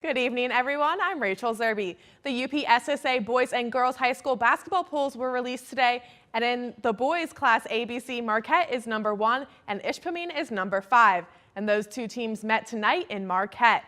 Good evening, everyone. I'm Rachel Zerby. The UPSSA Boys and Girls High School basketball polls were released today, and in the boys class ABC, Marquette is number 1 and Ishpeming is number 5, and those two teams met tonight in Marquette.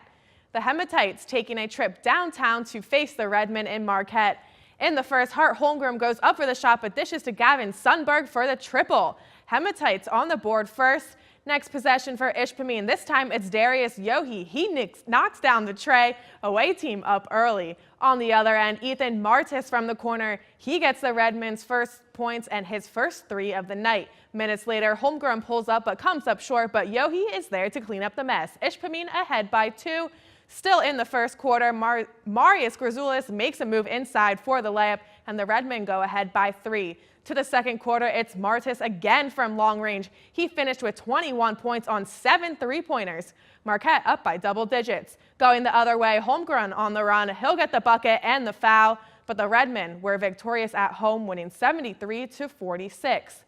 The Hematites taking a trip downtown to face the Redmen in Marquette. In the first, Hart Holmgren goes up for the shot but dishes to Gavin Sundberg for the triple. Hematites on the board first. Next possession for Ishpeming. This time it's Darius Yohe. He knocks down the tray. Away team up early. On the other end, Ethan Martis from the corner. He gets the Redmen's first points and his first 3 of the night. Minutes later, Holmgren pulls up but comes up short, but Yohe is there to clean up the mess. Ishpeming ahead by 2. Still in the first quarter, Marius Grazoulis makes a move inside for the layup, and the Redmen go ahead by 3. To the second quarter, it's Martis again from long range. He finished with 21 points on 7 3-pointers. Marquette up by double digits. Going the other way, Holmgren on the run. He'll get the bucket and the foul, but the Redmen were victorious at home, winning 73-46.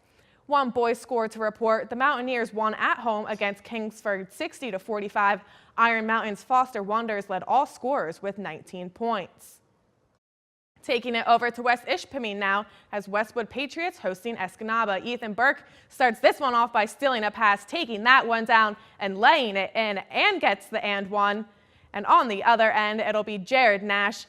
One boys score to report. The Mountaineers won at home against Kingsford 60-45. Iron Mountain's Foster Wonders led all scorers with 19 points. Taking it over to West Ishpeming now as Westwood Patriots hosting Escanaba. Ethan Burke starts this one off by stealing a pass, taking that one down and laying it in, and gets the and one. And on the other end, it'll be Jared Nash.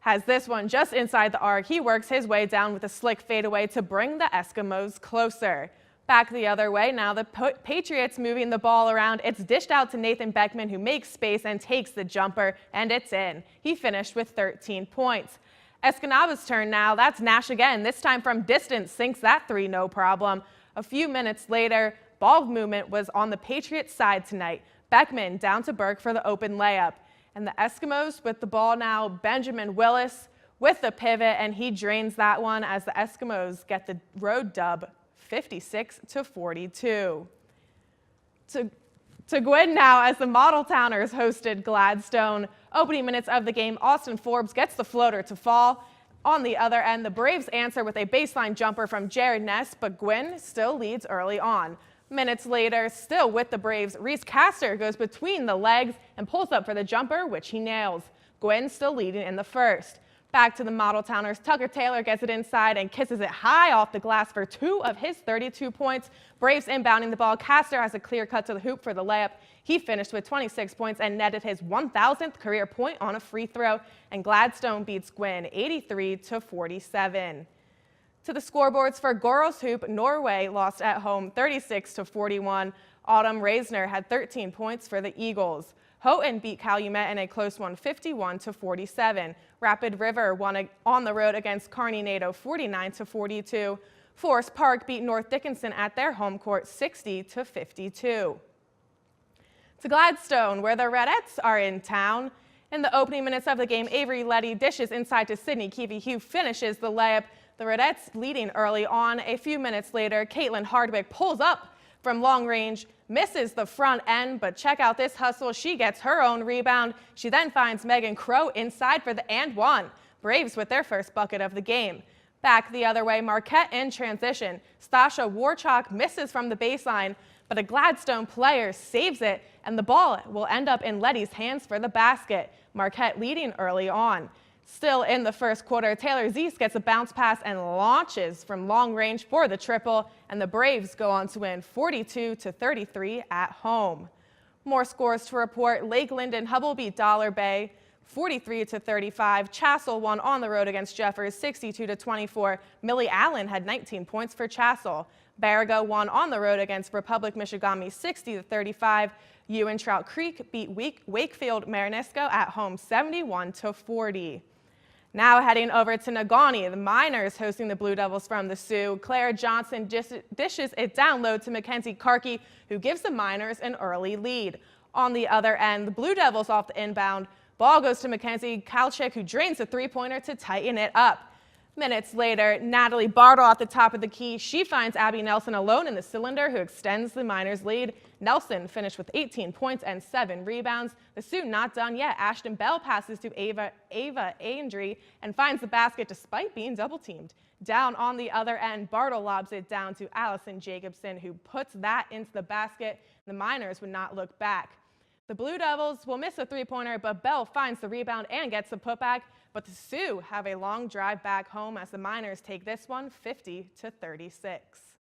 Has this one just inside the arc. He works his way down with a slick fadeaway to bring the Eskimos closer. Back the other way, now the Patriots moving the ball around. It's dished out to Nathan Beckman, who makes space and takes the jumper, and it's in. He finished with 13 points. Escanaba's turn now. That's Nash again. This time from distance, sinks that 3 no problem. A few minutes later, ball movement was on the Patriots side tonight. Beckman down to Burke for the open layup. And the Eskimos with the ball now, Benjamin Willis with the pivot, and he drains that one as the Eskimos get the road dub 56-42. To Gwynn now as the Model Towners hosted Gladstone. Opening minutes of the game, Austin Forbes gets the floater to fall. On the other end, the Braves answer with a baseline jumper from Jared Ness, but Gwynn still leads early on. Minutes later, still with the Braves, Reese Castor goes between the legs and pulls up for the jumper, which he nails. Gwynn still leading in the first. Back to the Model Towners, Tucker Taylor gets it inside and kisses it high off the glass for 2 of his 32 points. Braves inbounding the ball. Castor has a clear cut to the hoop for the layup. He finished with 26 points and netted his 1,000th career point on a free throw. And Gladstone beats Gwynn 83-47. To the scoreboards for girls hoop, Norway lost at home 36-41. Autumn Reisner had 13 points for the Eagles. Houghton beat Calumet in a close one 51-47. Rapid River won on the road against Kearney-Nadeau 49-42. Forest Park beat North Dickinson at their home court 60-52. To Gladstone, where the Redettes are in town. In the opening minutes of the game, Avery Letty dishes inside to Sydney Keevy, who finishes the layup. The Redettes leading early on. A few minutes later, Caitlin Hardwick pulls up from long range, misses the front end, but check out this hustle. She gets her own rebound. She then finds Megan Crow inside for the and one. Braves with their first bucket of the game. Back the other way, Marquette in transition. Stasha Warchuk misses from the baseline, but a Gladstone player saves it, and the ball will end up in Letty's hands for the basket. Marquette leading early on. Still in the first quarter, Taylor Zeese gets a bounce pass and launches from long range for the triple, and the Braves go on to win 42-33 at home. More scores to report. Lakeland and Hubble beat Dollar Bay 43-35. Chassell won on the road against Jeffers 62-24. Millie Allen had 19 points for Chassell. Baraga won on the road against Republic Michigami 60-35. Ewan Trout Creek beat Wakefield Marinesco at home 71-40. Now heading over to Negaunee, the Miners hosting the Blue Devils from the Sioux. Claire Johnson dishes it down low to Mackenzie Karki, who gives the Miners an early lead. On the other end, the Blue Devils off the inbound. Ball goes to Mackenzie Kalchik, who drains the three-pointer to tighten it up. Minutes later, Natalie Bartle at the top of the key. She finds Abby Nelson alone in the cylinder, who extends the Miners' lead. Nelson finished with 18 points and 7 rebounds. The Sioux not done yet. Ashton Bell passes to Ava Andry and finds the basket despite being double-teamed. Down on the other end, Bartle lobs it down to Allison Jacobson, who puts that into the basket. The Miners would not look back. The Blue Devils will miss a three-pointer, but Bell finds the rebound and gets the putback. But the Sioux have a long drive back home as the Miners take this one 50-36.